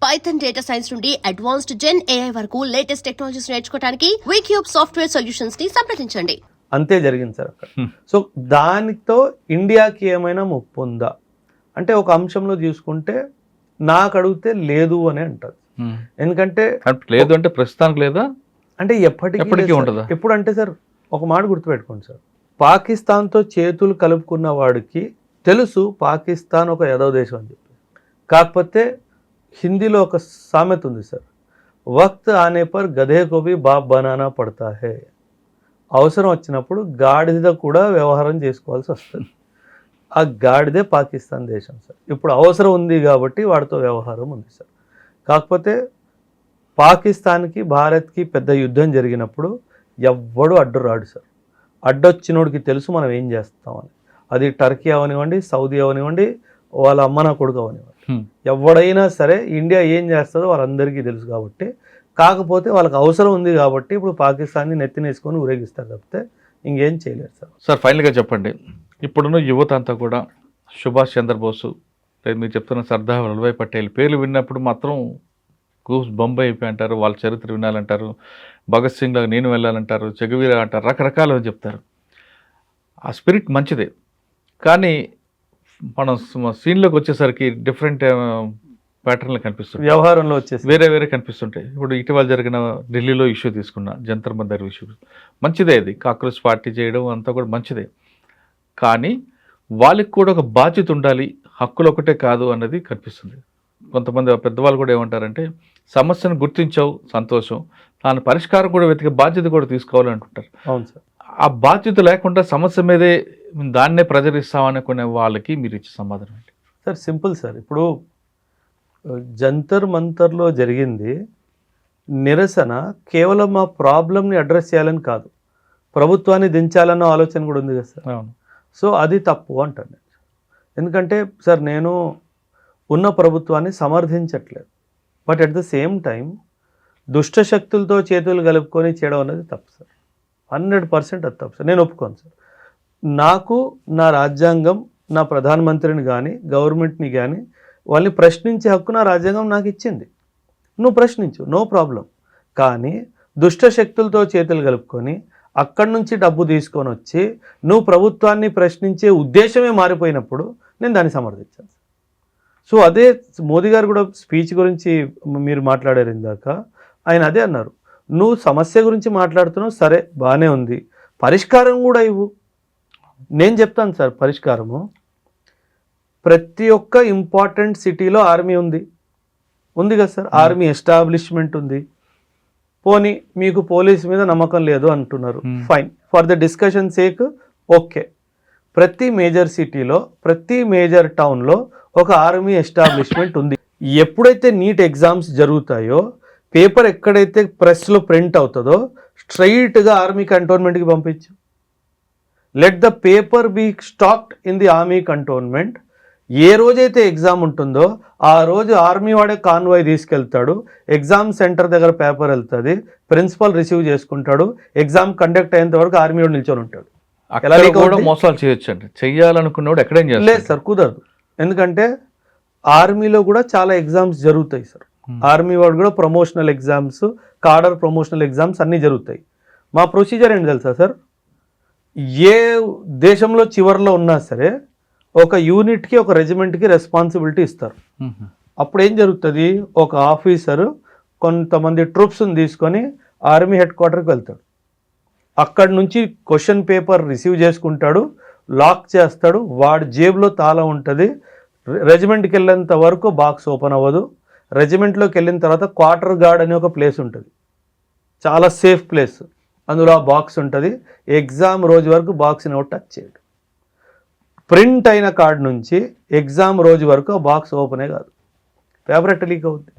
Python data science నుండి advanced జెన్ AI వరకు latest technologies నేర్చుకోవడానికి వీక్యూబ్ సాఫ్ట్వేర్ సొల్యూషన్స్ ని సంప్రదించండి. అంతే జరిగింది సార్ అక్కడ. సో దానితో ఇండియాకి ఏమైనా ముప్పు ఉందా అంటే ఒక అంశంలో తీసుకుంటే నాకు అడిగితే లేదు అని అంటారు. ఎందుకంటే లేదు అంటే ప్రస్తుతానికి లేదా అంటే ఎప్పటికీ ఉంటుందా? ఎప్పుడు అంటే సార్ ఒక మాట గుర్తుపెట్టుకోండి సార్, పాకిస్తాన్తో చేతులు కలుపుకున్న వాడికి తెలుసు పాకిస్తాన్ ఒక ఎదవ దేశం అని చెప్పి. కాకపోతే హిందీలో ఒక సామెత ఉంది సార్, వక్త్ ఆనే పర్ గధే కో భీ బాప్ బనానా పడతా హే. అవసరం వచ్చినప్పుడు గాడిద కూడా వ్యవహారం చేసుకోవాల్సి వస్తుంది. ఆ గాడిదే పాకిస్తాన్ దేశం సార్. ఇప్పుడు అవసరం ఉంది కాబట్టి వాడితో వ్యవహారం ఉంది సార్. కాకపోతే పాకిస్తాన్కి భారత్కి పెద్ద యుద్ధం జరిగినప్పుడు ఎవ్వడు అడ్డు రాడు సార్. అడ్డొచ్చినోడికి తెలుసు మనం ఏం చేస్తామని. అది టర్కీ అవనివ్వండి, సౌదీ అవనివ్వండి, వాళ్ళ అమ్మ నా కొడుకు అవనివ్వండి, ఎవడైనా సరే ఇండియా ఏం చేస్తుందో వాళ్ళందరికీ తెలుసు. కాబట్టి కాకపోతే వాళ్ళకి అవసరం ఉంది కాబట్టి ఇప్పుడు పాకిస్తాన్ని నెత్తినేసుకొని ఊరేగిస్తారు తప్పితే ఇంకేం చేయలేరు సార్. సార్ ఫైనల్గా చెప్పండి, ఇప్పుడున్న యువత అంతా కూడా సుభాష్ చంద్రబోసు, మీరు చెప్తున్న సర్దార్ వల్లభాయ్ పటేల్ పేర్లు విన్నప్పుడు మాత్రం గూస్ బొంబాయి అయిపోయి అంటారు, వాళ్ళ చరిత్ర వినాలంటారు, భగత్ సింగ్ లాగా నేను వెళ్ళాలంటారు, చెగువీర అంటారు, రకరకాలు చెప్తారు. ఆ స్పిరిట్ మంచిదే, కానీ మనం సీన్లోకి వచ్చేసరికి డిఫరెంట్ ప్యాటర్న్లు కనిపిస్తుంది, వ్యవహారంలో వచ్చేసి వేరే కనిపిస్తుంటాయి. ఇప్పుడు ఇటీవల జరిగిన ఢిల్లీలో ఇష్యూ తీసుకున్న జంతర్ మంతర్ ఇష్యూ మంచిదే, అది కాక్రోచ్ పార్టీ చేయడం అంతా కూడా మంచిదే. కానీ వాళ్ళకి కూడా ఒక బాధ్యత ఉండాలి, హక్కులు ఒకటే కాదు అన్నది కనిపిస్తుంది. కొంతమంది పెద్దవాళ్ళు కూడా ఏమంటారంటే సమస్యను గుర్తించావు సంతోషం, దాని పరిష్కారం కూడా వెతికే బాధ్యత కూడా తీసుకోవాలి అంటుంటారు. అవును సార్. ఆ బాధ్యత లేకుండా సమస్య మీదే దాన్నే ప్రజరిస్తామనుకునే వాళ్ళకి మీరు ఇచ్చే సమాధానం ఏంటి సార్? Simple sir. ఇప్పుడు జంతర్ మంతర్లో జరిగింది నిరసన కేవలం ఆ ప్రాబ్లమ్ని అడ్రస్ చేయాలని కాదు, ప్రభుత్వాన్ని దించాలన్న ఆలోచన కూడా ఉంది కదా సార్. అవును. సో అది తప్పు అంటాను. ఎందుకంటే సార్ నేను ఉన్న ప్రభుత్వాన్ని సమర్థించట్లేదు, but at the same time దుష్టశక్తులతో చేతులు కలుపుకొని చేయడం అనేది తప్పు సార్. 100% అది తప్పు సార్, నేను ఒప్పుకోను సార్. నాకు నా రాజ్యాంగం, నా ప్రధానమంత్రిని కానీ గవర్నమెంట్ని కానీ వాళ్ళని ప్రశ్నించే హక్కు నా రాజ్యాంగం నాకు ఇచ్చింది. నువ్వు ప్రశ్నించు, నో ప్రాబ్లం. కానీ దుష్టశక్తులతో చేతులు కలుపుకొని అక్కడి నుంచి డబ్బు తీసుకొని వచ్చి నువ్వు ప్రభుత్వాన్ని ప్రశ్నించే ఉద్దేశమే మారిపోయినప్పుడు నేను దాన్ని సమర్థించాను. సో అదే మోదీ గారు కూడా స్పీచ్ గురించి మీరు మాట్లాడారు ఇందాక, ఆయన అదే అన్నారు, నువ్వు సమస్య గురించి మాట్లాడుతున్నావు సరే బాగానే ఉంది, పరిష్కారం కూడా ఇవ్వు. నేను చెప్తాను సార్ పరిష్కారము. ప్రతి ఒక్క ఇంపార్టెంట్ సిటీలో ఆర్మీ ఉంది కదా సార్, ఆర్మీ ఎస్టాబ్లిష్మెంట్ ఉంది. పోనీ మీకు పోలీస్ మీద నమ్మకం లేదు అంటున్నారు, fine, for the discussion sake okay. ప్రతి మేజర్ సిటీలో, ప్రతి మేజర్ టౌన్లో ఒక ఆర్మీ ఎస్టాబ్లిష్మెంట్ ఉంది. ఎప్పుడైతే నీట్ ఎగ్జామ్స్ జరుగుతాయో పేపర్ ఎక్కడైతే ప్రెస్లో ప్రింట్ అవుతుందో స్ట్రైట్గా ఆర్మీ కంటోన్మెంట్కి పంపించు. Let the paper be stacked in the army cantonment. ఏ రోజైతే ఎగ్జామ్ ఉంటుందో ఆ రోజు ఆర్మీ వాడే కాన్వాయ్ తీసుకెళ్తాడు, ఎగ్జామ్ సెంటర్ దగ్గర పేపర్ వెళ్తుంది, ప్రిన్సిపల్ రిసీవ్ చేసుకుంటాడు, ఎగ్జామ్ కండక్ట్ అయ్యేంత వరకు ఆర్మీ వాడు నిల్చొని ఉంటాడు. మోసాలు చేయొచ్చండి, చెయ్యాలనుకున్నవాడు ఎక్కడేం లేదు సార్, కుదరదు. ఎందుకంటే ఆర్మీలో కూడా చాలా ఎగ్జామ్స్ జరుగుతాయి సార్. ఆర్మీ వాడు కూడా promotional exams, cadre promotional exams అన్నీ జరుగుతాయి. మా ప్రొసీజర్ ఏంటి తెలుసా సార్? ఏ దేశంలో చివరిలో ఉన్నా సరే ఒక యూనిట్కి, ఒక రెజిమెంట్కి రెస్పాన్సిబిలిటీ ఇస్తారు. అప్పుడు ఏం జరుగుతుంది, ఒక ఆఫీసరు కొంతమంది ట్రూప్స్ని తీసుకొని ఆర్మీ హెడ్ క్వార్టర్కి వెళ్తాడు. అక్కడి నుంచి క్వశ్చన్ పేపర్ రిసీవ్ చేసుకుంటాడు, లాక్ చేస్తాడు, వాడి జేబులో తాళం ఉంటుంది. రెజిమెంట్కి వెళ్ళేంత వరకు బాక్స్ ఓపెన్ అవ్వదు. రెజిమెంట్లోకి వెళ్ళిన తర్వాత క్వార్టర్ గార్డ్ అనే ఒక ప్లేస్ ఉంటుంది, చాలా సేఫ్ ప్లేస్, అందులో ఆ బాక్స్ ఉంటుంది. ఎగ్జామ్ రోజు వరకు బాక్స్ని ఎవరు టచ్ చేయడు. ప్రింట్ అయిన కార్డు నుంచి ఎగ్జామ్ రోజు వరకు ఆ బాక్స్ ఓపెనే కాదు, పేపర్ ఎట్ట లీక్ అవుద్ది.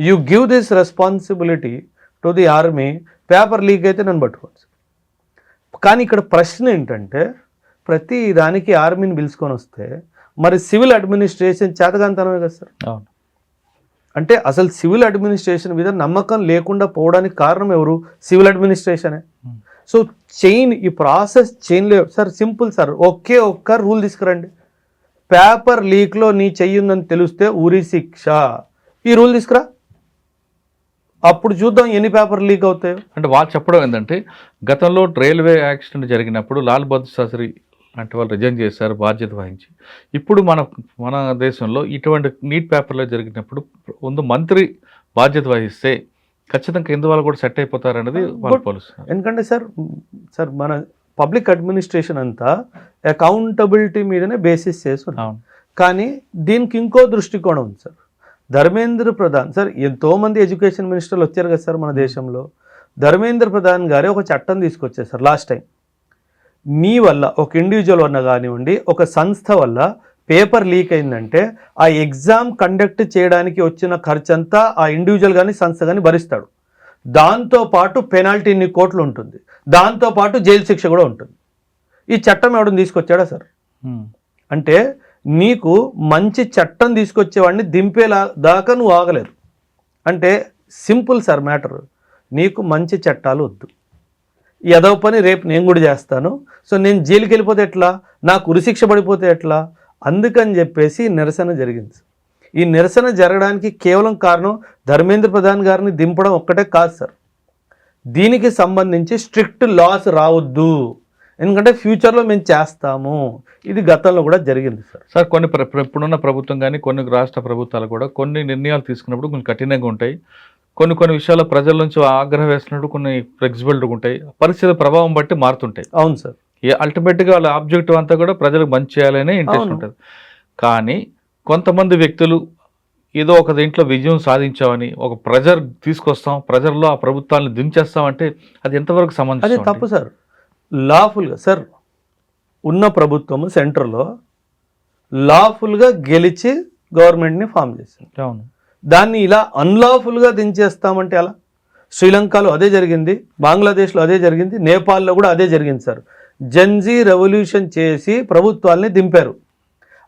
You give this responsibility to the army. Paper leak అయితే నన్ను పట్టుకోవచ్చు. కానీ ఇక్కడ ప్రశ్న ఏంటంటే ప్రతి దానికి ఆర్మీని పిలుచుకొని వస్తే మరి సివిల్ అడ్మినిస్ట్రేషన్ చేతగాంతనమే కదా సార్. అవును. అంటే అసలు సివిల్ అడ్మినిస్ట్రేషన్ మీద నమ్మకం లేకుండా పోవడానికి కారణం ఎవరు? సివిల్ అడ్మినిస్ట్రేషనే. సో చైన్, ఈ ప్రాసెస్ చైన్లో సార్ సింపుల్ సార్, ఒకే ఒక్క రూల్ తీసుకురండి. పేపర్ లీక్లో నీ చెయ్యుందని తెలిస్తే ఉరి శిక్ష. ఈ రూల్ తీసుకురా, అప్పుడు చూద్దాం ఎన్ని పేపర్లు లీక్ అవుతాయో. అంటే వాళ్ళు చెప్పడం ఏంటంటే గతంలో రైల్వే యాక్సిడెంట్ జరిగినప్పుడు లాల్ బహదూర్ శాస్త్రి అంటే వాళ్ళు రిజైన్ చేశారు బాధ్యత వహించి. ఇప్పుడు మన దేశంలో ఇటువంటి నీట్ పేపర్లో జరిగినప్పుడు ముందు మంత్రి బాధ్యత వహిస్తే ఖచ్చితంగా కింద వాళ్ళు కూడా సెట్ అయిపోతారనేది వాళ్ళు పోలుస్తున్నారు. ఎందుకంటే సార్ మన పబ్లిక్ అడ్మినిస్ట్రేషన్ అంతా అకౌంటబిలిటీ మీదనే బేసిస్ చేస్తుంది. అవును. కానీ దీనికి ఇంకో దృష్టికోణం ఉంది సార్. ధర్మేంద్ర ప్రధాన్ సార్, ఎంతోమంది ఎడ్యుకేషన్ మినిస్టర్లు వచ్చారు కదా సార్ మన దేశంలో. ధర్మేంద్ర ప్రధాన్ గారే ఒక చట్టం తీసుకొచ్చారు సార్ లాస్ట్ టైం. మీ వల్ల ఒక ఇండివిజువల్ వల్ల కానివ్వండి, ఒక సంస్థ వల్ల పేపర్ లీక్ అయిందంటే ఆ ఎగ్జామ్ కండక్ట్ చేయడానికి వచ్చిన ఖర్చంతా ఆ ఇండివిజువల్ కానీ సంస్థ కానీ భరిస్తాడు. దాంతోపాటు పెనాల్టీ ఇన్ని కోట్లు ఉంటుంది, దాంతోపాటు జైలు శిక్ష కూడా ఉంటుంది. ఈ చట్టం ఎవడని తీసుకొచ్చాడా సార్? అంటే నీకు మంచి చట్టం తీసుకొచ్చేవాడిని దింపేలా దాకా నువ్వు ఆగలేదు. అంటే సింపుల్ సార్ మ్యాటర్. నీకు మంచి చట్టాలు వద్దు, ఎదవ పని రేపు నేను కూడా చేస్తాను, సో నేను జైలుకి వెళ్ళిపోతే ఎట్లా, నాకు ఉరిశిక్ష పడిపోతే ఎట్లా, అందుకని చెప్పేసి నిరసన జరిగింది. ఈ నిరసన జరగడానికి కేవలం కారణం ధర్మేంద్ర ప్రధాన్ గారిని దింపడం ఒక్కటే కాదు సార్. దీనికి సంబంధించి స్ట్రిక్ట్ లాస్ రావద్దు, ఎందుకంటే ఫ్యూచర్లో మేము చేస్తాము. ఇది గతంలో కూడా జరిగింది సార్. సార్ కొన్ని ఇప్పుడున్న ప్రభుత్వం కానీ కొన్ని రాష్ట్ర ప్రభుత్వాలు కూడా కొన్ని నిర్ణయాలు తీసుకున్నప్పుడు కొంచెం కఠినంగా ఉంటాయి, కొన్ని విషయాల్లో ప్రజల నుంచి ఆగ్రహం వేస్తున్నట్టు కొన్ని ఫ్లెక్సిబిలిటీ ఉంటాయి, పరిస్థితి ప్రభావం బట్టి మారుతుంటాయి. అవును సార్. అల్టిమేట్గా వాళ్ళ ఆబ్జెక్టివ్ అంతా కూడా ప్రజలకు మంచి చేయాలనే ఇంట్రెస్ట్ ఉంటుంది. కానీ కొంతమంది వ్యక్తులు ఏదో ఒక దీంట్లో విజయం సాధించామని ఒక ప్రెజర్ తీసుకొస్తాం, ప్రెజర్లో ఆ ప్రభుత్వాన్ని దించేస్తామంటే అది ఎంతవరకు సంబంధం? అది తప్పు సార్. లాఫుల్గా సార్ ఉన్న ప్రభుత్వము సెంటర్లో లాఫుల్గా గెలిచి గవర్నమెంట్ని ఫామ్ చేసింది. అవును. దాన్ని ఇలా అన్లాఫుల్గా దించేస్తామంటే అలా? శ్రీలంకలో అదే జరిగింది, బంగ్లాదేశ్లో అదే జరిగింది, నేపాల్లో కూడా అదే జరిగింది సార్. జెన్జీ రెవల్యూషన్ చేసి ప్రభుత్వాల్ని దింపారు.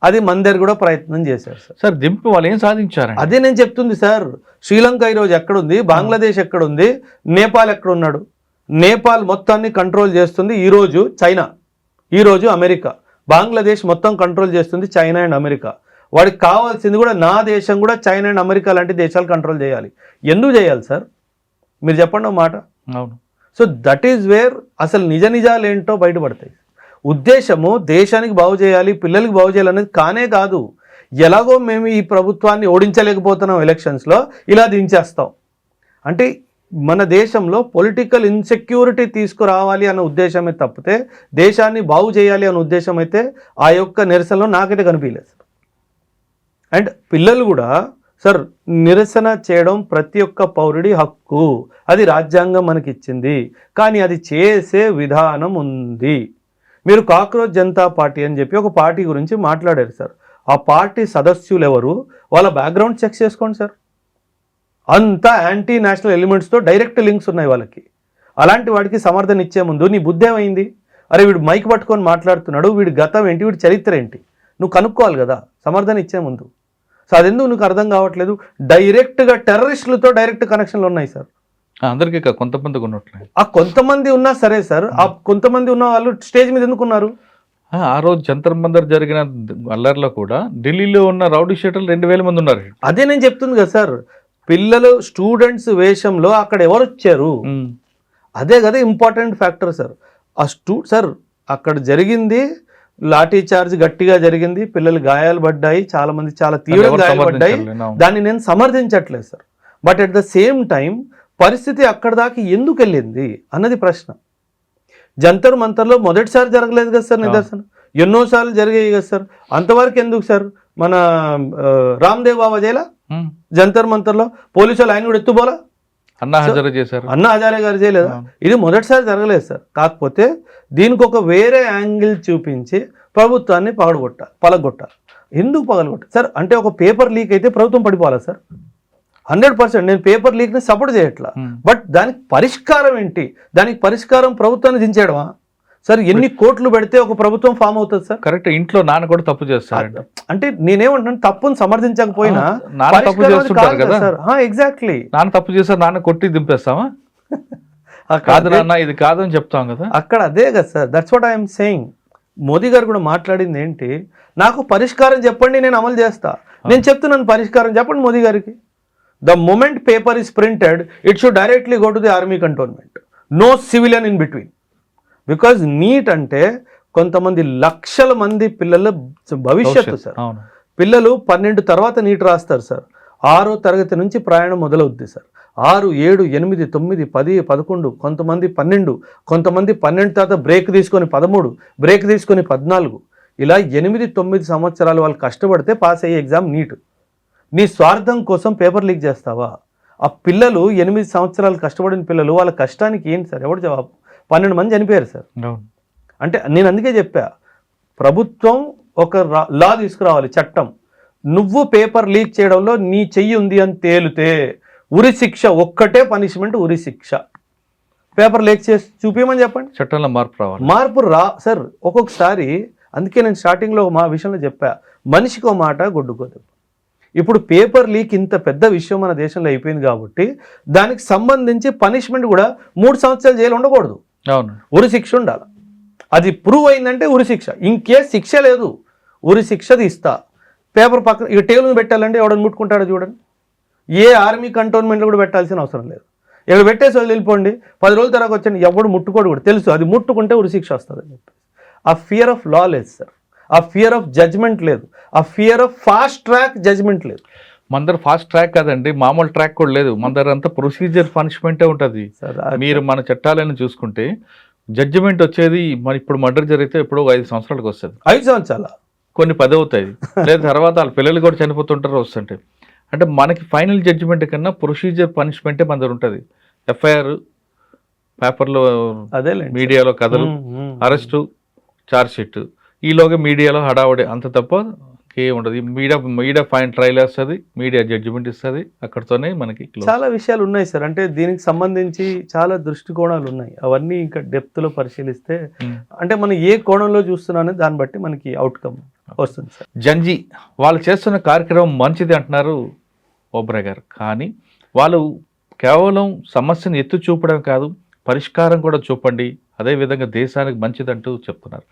అది మన దగ్గర కూడా ప్రయత్నం చేశారు సార్. సార్ దింపి వాళ్ళు ఏం సాధించారు? అదే నేను చెప్తుంది సార్. శ్రీలంక ఈరోజు ఎక్కడుంది, బంగ్లాదేశ్ ఎక్కడుంది, నేపాల్ ఎక్కడున్నాడు? నేపాల్ మొత్తాన్ని కంట్రోల్ చేస్తుంది ఈరోజు చైనా, ఈరోజు అమెరికా. బంగ్లాదేశ్ మొత్తం కంట్రోల్ చేస్తుంది చైనా అండ్ అమెరికా. వాడికి కావాల్సింది కూడా నా దేశం కూడా చైనా అండ్ అమెరికా లాంటి దేశాలు కంట్రోల్ చేయాలి. ఎందుకు చేయాలి సార్? మీరు చెప్పండి ఒక మాట. అవును. సో దట్ ఈజ్ వేర్ అసలు నిజాలు ఏంటో బయటపడతాయి. ఉద్దేశము దేశానికి బాగు చేయాలి, పిల్లలకి బాగు చేయాలి అనేది కానే కాదు. ఎలాగో మేము ఈ ప్రభుత్వాన్ని ఓడించలేకపోతున్నాం ఎలక్షన్స్లో, ఇలా దించేస్తాం అంటే మన దేశంలో పొలిటికల్ ఇన్సెక్యూరిటీ తీసుకురావాలి అన్న ఉద్దేశమే తప్పితే దేశాన్ని బాగు చేయాలి అన్న ఉద్దేశం అయితే ఆ యొక్క నిరసనలో నాకైతే కనిపించలేదు సార్. అండ్ పిల్లలు కూడా సార్ నిరసన చేయడం ప్రతి ఒక్క పౌరుడి హక్కు, అది రాజ్యాంగం మనకి ఇచ్చింది. కానీ అది చేసే విధానం ఉంది. మీరు కాక్రోచ్ జనతా పార్టీ అని చెప్పి ఒక పార్టీ గురించి మాట్లాడారు సార్. ఆ పార్టీ సదస్యులు ఎవరు, వాళ్ళ బ్యాక్గ్రౌండ్ చెక్ చేసుకోండి సార్. అంతా యాంటీ నేషనల్ ఎలిమెంట్స్తో డైరెక్ట్ లింక్స్ ఉన్నాయి వాళ్ళకి. అలాంటి వాడికి సమర్థన ఇచ్చే ముందు నీ బుద్ధి ఏమైంది? అరే వీడు మైక్ పట్టుకొని మాట్లాడుతున్నాడు, వీడి గతం ఏంటి, వీడి చరిత్ర ఏంటి, నువ్వు కనుక్కోవాలి కదా సమర్థన ఇచ్చే ముందు. సో అదెందుకు నీకు అర్థం కావట్లేదు? డైరెక్ట్గా టెర్రరిస్టులతో డైరెక్ట్ కనెక్షన్లు ఉన్నాయి సార్. అందరికీ కొంతమందికి ఉన్నట్లే. ఆ కొంతమంది ఉన్నా సరే సార్, ఆ కొంతమంది ఉన్న వాళ్ళు స్టేజ్ మీద ఎందుకు ఉన్నారు? ఆ రోజు జంతర్ మందర్ జరిగిన అల్లర్లో కూడా ఢిల్లీలో ఉన్న రౌడీ షీటర్లు 2000 మంది ఉన్నారు. అదే నేను చెప్తుంది కదా సార్, పిల్లలు స్టూడెంట్స్ వేషంలో అక్కడ ఎవరు వచ్చారు, అదే కదా ఇంపార్టెంట్ ఫ్యాక్టర్ సార్. ఆ సార్ అక్కడ జరిగింది లాఠీ చార్జ్ గట్టిగా జరిగింది, పిల్లలు గాయాలు పడ్డాయి, చాలా మంది చాలా తీవ్ర గాయాలు పడ్డాయి. దాన్ని నేను సమర్థించట్లేదు sir. But at the same time పరిస్థితి అక్కడ దాకా ఎందుకు వెళ్ళింది అన్నది ప్రశ్న. జంతర్ మంతర్లో మొదటిసారి జరగలేదు కదా సార్ నిదర్శనం, ఎన్నోసార్లు జరిగాయి కదా సార్. అంతవరకు ఎందుకు సార్? మన రామ్దేవ్ బాబా జైలా జంతర్ మంతర్లో పోలీసులు ఆయన కూడా ఎత్తుపోలా, అన్నా హజారే గారు చేయలేదా? ఇది మొదటిసారి జరగలేదు సార్. కాకపోతే దీనికి ఒక వేరే యాంగిల్ చూపించి ప్రభుత్వాన్ని పగలగొట్టాలి. ఎందుకు పగలగొట్టాలి సార్? అంటే ఒక పేపర్ లీక్ అయితే ప్రభుత్వం పడిపోవాలా సార్? 100% నేను పేపర్ లీక్ని సపోర్ట్ చేయట్లా. బట్ దానికి పరిష్కారం ఏంటి? దానికి పరిష్కారం ప్రభుత్వాన్ని దించేయడమా సార్? ఎన్ని కోట్లు పెడితే ఒక ప్రభుత్వం ఫామ్ అవుతుంది సార్? కరెక్ట్. ఇంట్లో నాన్న కూడా తప్పు చేస్తారు. అంటే నేనేమంటున్నాను, తప్పును సమర్థించకపోయినా తప్పు చేస్తుంటారు కదా సార్. ఎగ్జాక్ట్లీ, నాన్న తప్పు చేస్తారు, నాన్న కొట్టి దింపేస్తామా? కాదు నాన్న ఇది కాదని చెప్తాం కదా అక్కడ. అదే కదా sir, that's what I'm saying. Modi గారు కూడా మాట్లాడింది ఏంటి, నాకు పరిష్కారం చెప్పండి నేను అమలు చేస్తా. నేను చెప్తున్నాను పరిష్కారం చెప్పండి మోదీ గారికి. The moment paper is printed, it should directly go to the army cantonment. No civilian in between. Because NEET అంటే కొంతమంది లక్షల మంది పిల్లల భవిష్యత్తు సార్. అవును. పిల్లలు 12 తర్వాత నీట్ రాస్తారు సార్. 6వ తరగతి నుంచి ప్రయాణం మొదలవుద్ది సార్. 6, 7, 8, 9, 10, 11, కొంతమంది 12, కొంతమంది 12 తర్వాత బ్రేక్ తీసుకొని 13, బ్రేక్ తీసుకొని 14, ఇలా 8, 9 సంవత్సరాలు వాళ్ళు కష్టపడితే పాస్ అయ్యే ఎగ్జామ్ నీట్. నీ స్వార్థం కోసం పేపర్ లీక్ చేస్తావా? ఆ పిల్లలు 8 సంవత్సరాలు కష్టపడిన పిల్లలు, వాళ్ళ కష్టానికి ఏంటి సార్? ఎవరు జవాబు? 12 మంది చనిపోయారు సార్. అంటే నేను అందుకే చెప్పా, ప్రభుత్వం ఒక లా తీసుకురావాలి, చట్టం. నువ్వు పేపర్ లీక్ చేయడంలో నీ చెయ్యి ఉంది అని తేలితే ఉరి శిక్ష, ఒక్కటే పనిష్మెంట్, ఉరి శిక్ష. పేపర్ లీక్ చేసి చూపించమని చెప్పండి. చట్టంలో మార్పు రావాలి. మార్పు సార్. ఒక్కొక్కసారి అందుకే నేను స్టార్టింగ్లో మా విషయంలో చెప్పా, మనిషికో మాట గొడ్డుకోదు. ఇప్పుడు పేపర్ లీక్ ఇంత పెద్ద విషయం మన దేశంలో అయిపోయింది కాబట్టి దానికి సంబంధించి పనిష్మెంట్ కూడా 3 సంవత్సరాలు జైలు ఉండకూడదు. అవును. ఉరి శిక్ష ఉండాలి. అది ప్రూవ్ అయిందంటే ఉరి శిక్ష. ఇంకేస్ శిక్ష లేదు, ఉరి శిక్ష తీస్తా. పేపర్ పక్కన ఇక టేబుల్ మీద పెట్టాలంటే ఎవడని ముట్టుకుంటాడో చూడండి. ఏ ఆర్మీ కంటోన్మెంట్లో కూడా పెట్టాల్సిన అవసరం లేదు. ఇక్కడ పెట్టేసి వెళ్ళిపోండి, 10 రోజుల తర్వాత వచ్చాను, ఎవడు ముట్టుకోడు కూడా తెలుసు, అది ముట్టుకుంటే ఉరి శిక్ష వస్తుంది అని చెప్పి. ఆ ఫియర్ ఆఫ్ లా లేదు సార్, ఆ ఫియర్ ఆఫ్ జడ్జ్మెంట్ లేదు, ఆ fear of fast track judgement లేదు. మన దగ్గర ఫాస్ట్ ట్రాక్ కాదండి, మామూలు ట్రాక్ కూడా లేదు. మన దగ్గర అంతా ప్రొసీజర్ పనిష్మెంటే ఉంటుంది. మీరు మన చట్టాలను చూసుకుంటే జడ్జిమెంట్ వచ్చేది మన ఇప్పుడు మర్డర్ జరిగితే ఇప్పుడు 5 సంవత్సరాలకు వస్తుంది. 5 సంవత్సరాల కొన్ని 10 అవుతాయి, లేదా తర్వాత వాళ్ళ పిల్లలు కూడా చనిపోతుంటారు వస్తుంటే. అంటే మనకి ఫైనల్ జడ్జిమెంట్ కన్నా ప్రొసీజర్ పనిష్మెంటే మన దగ్గర ఉంటుంది. ఎఫ్ఐఆర్, పేపర్లో, అదే మీడియాలో కథలు, అరెస్టు, ఛార్జ్ షీట్, ఈలోగా మీడియాలో హడావుడి, అంత తప్ప ఇంకేం ఉండదు. మీడియా ఫైన్ ట్రయల్ వేస్తుంది, మీడియా జడ్జిమెంట్ ఇస్తుంది, అక్కడితోనే మనకి చాలా విషయాలు ఉన్నాయి సార్. అంటే దీనికి సంబంధించి చాలా దృష్టికోణాలు ఉన్నాయి. అవన్నీ ఇంకా డెప్త్లో పరిశీలిస్తే అంటే మనం ఏ కోణంలో చూస్తున్నామని దాన్ని బట్టి మనకి అవుట్కమ్ వస్తుంది సార్. జంజీ వాళ్ళు చేస్తున్న కార్యక్రమం మంచిది అంటున్నారు ఓబ్రాయ్ గారు, కానీ వాళ్ళు కేవలం సమస్యను ఎత్తు చూపడం కాదు, పరిష్కారం కూడా చూపండి, అదేవిధంగా దేశానికి మంచిదంటూ చెప్తున్నారు.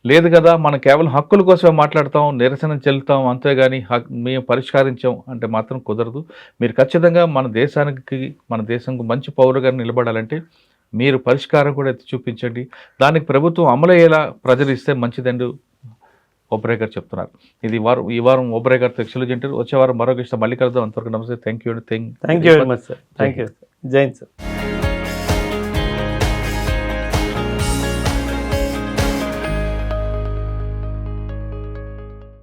లేదు కదా మనం కేవలం హక్కుల కోసమే మాట్లాడతాం, నిరసన చెల్లుతాం, అంతేగాని మేము పరిష్కరించాం అంటే మాత్రం కుదరదు. మీరు ఖచ్చితంగా మన దేశంకు మంచి పౌరుగా నిలబడాలంటే మీరు పరిష్కారం కూడా ఎత్తి చూపించండి, దానికి ప్రభుత్వం అమలయ్యేలా ప్రజలు ఇస్తే మంచిదండి ఓబ్రాయ్ గారు చెప్తున్నారు. ఈ వారం ఓబ్రాయ్ గారితో ఎక్స్క్లూజివ్ ఇంటర్వ్యూ. వచ్చే వారం మరొక ఇష్టం మళ్ళీ కలుద్దాం. అంతవరకు నమస్తే. Thank you. Thank you very much sir. Thank you. జై హింద్ సార్.